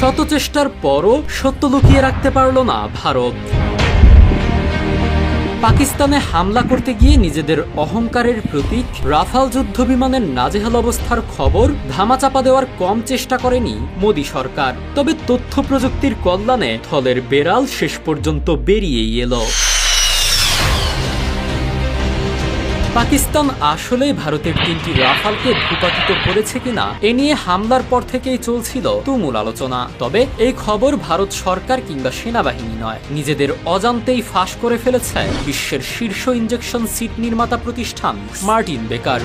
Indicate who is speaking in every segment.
Speaker 1: শত চেষ্টার পরও সত্য লুকিয়ে রাখতে পারল না ভারত। পাকিস্তানে হামলা করতে গিয়ে নিজেদের অহংকারের প্রতীক রাফাল যুদ্ধ বিমানের নাজেহাল অবস্থার খবর ধামাচাপা দেওয়ার কম চেষ্টা করেনি মোদী সরকার। তবে তথ্য প্রযুক্তির কল্যাণে থলের বেড়াল শেষ পর্যন্ত বেরিয়েই এলো। পাকিস্তান আসলেই ভারতের 3টি রাফালকে ভূপাতিত করেছে কিনা এ নিয়ে হামলার পর থেকেই চলছিল তুমুল আলোচনা। তবে এই খবর ভারত সরকার কিংবা সেনাবাহিনী নয়, নিজেদের অজান্তেই ফাঁস করে ফেলেছে বিশ্বের শীর্ষ ইনজেকশন সিট নির্মাতা প্রতিষ্ঠান মার্টিন বেকার।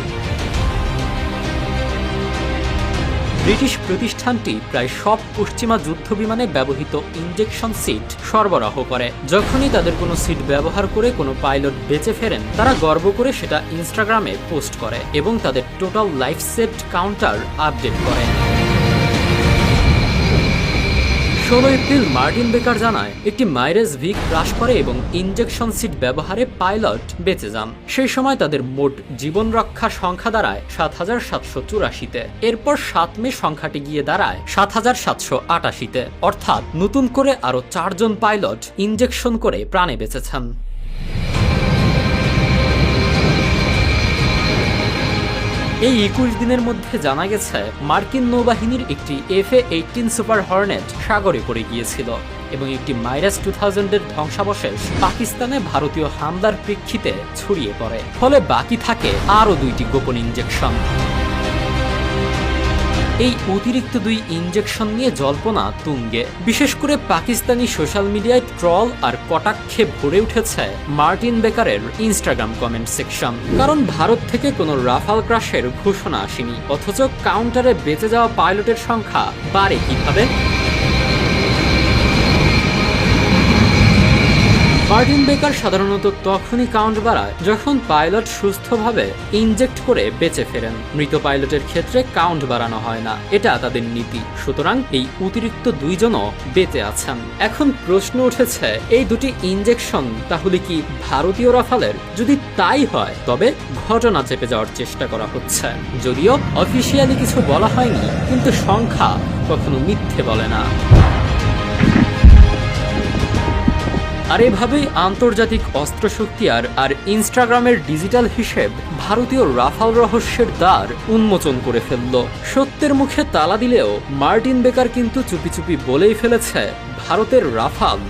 Speaker 1: ব্রিটিশ প্রতিষ্ঠানটি প্রায় সব পশ্চিমা যুদ্ধ বিমানে ব্যবহৃত ইনজেকশন সিট সরবরাহ করে। যখনই তাদের কোনো সিট ব্যবহার করে কোনো পাইলট বেঁচে ফেরেন, তারা গর্ব করে সেটা ইনস্টাগ্রামে পোস্ট করে এবং তাদের total life saved counter update করে। 16 এপ্রিল মার্টিন বেকার জানায় একটি মাইরেজ ভি ক্রাশ করে এবং ইনজেকশন সিট ব্যবহারে পাইলট বেঁচে যান। সেই সময় তাদের মোট জীবন রক্ষা সংখ্যা দাঁড়ায় ৭৭৮৪-তে। এরপর ৭ মে সংখ্যাটি গিয়ে দাঁড়ায় ৭৭৮৮-তে। অর্থাৎ নতুন করে আরও 4 জন পাইলট ইনজেকশন করে প্রাণে বেঁচেছেন। এই 21 দিনের মধ্যে জানা গেছে মার্কিন নৌবাহিনীর একটি FA-18 সুপার হর্নেট সাগরে পড়ে গিয়েছিল এবং একটি মাইরাজ 2000-এর ধ্বংসাবশেষ পাকিস্তানে ভারতীয় হামলার প্রেক্ষিতে ছড়িয়ে পড়ে। ফলে বাকি থাকে আরও 2টি গোপন ইনজেকশন। এই অতিরিক্ত 2 ইনজেকশন নিয়ে জল্পনা তুঙ্গে। বিশেষ করে পাকিস্তানি সোশ্যাল মিডিয়ায় ট্রল আর কটাক্ষে ভরে উঠেছে মার্টিন বেকারের ইনস্টাগ্রাম কমেন্ট সেকশন। কারণ ভারত থেকে কোনো রাফাল ক্রাশের ঘোষণা আসেনি, অথচ কাউন্টারে বেঁচে যাওয়া পাইলটের সংখ্যা বাড়ে কিভাবে? মার্টিন বেকার সাধারণত তখনই কাউন্ট বাড়ায় যখন পাইলট সুস্থভাবে ইনজেক্ট করে বেঁচে ফেরেন। মৃত পাইলটের ক্ষেত্রে কাউন্ট বাড়ানো হয় না, এটা তাদের নীতি। সুতরাং এই অতিরিক্ত 2 জনও বেঁচে আছেন। এখন প্রশ্ন উঠেছে, এই 2টি ইনজেকশন তাহলে কি ভারতীয় রাফালের? যদি তাই হয় তবে ঘটনা চেপে যাওয়ার চেষ্টা করা হচ্ছে। যদিও অফিসিয়ালি কিছু বলা হয়নি, কিন্তু সংখ্যা কখনো মিথ্যে বলে না। আর এভাবেই আন্তর্জাতিক অস্ত্রশক্তি আর ইনস্টাগ্রামের ডিজিটাল হিসেব ভারতীয় রাফাল রহস্যের দ্বার উন্মোচন করে ফেলল। সত্যের মুখে তালা দিলেও মার্টিন বেকার কিন্তু চুপি চুপি বলেই ফেলেছে, ভারতের রাফাল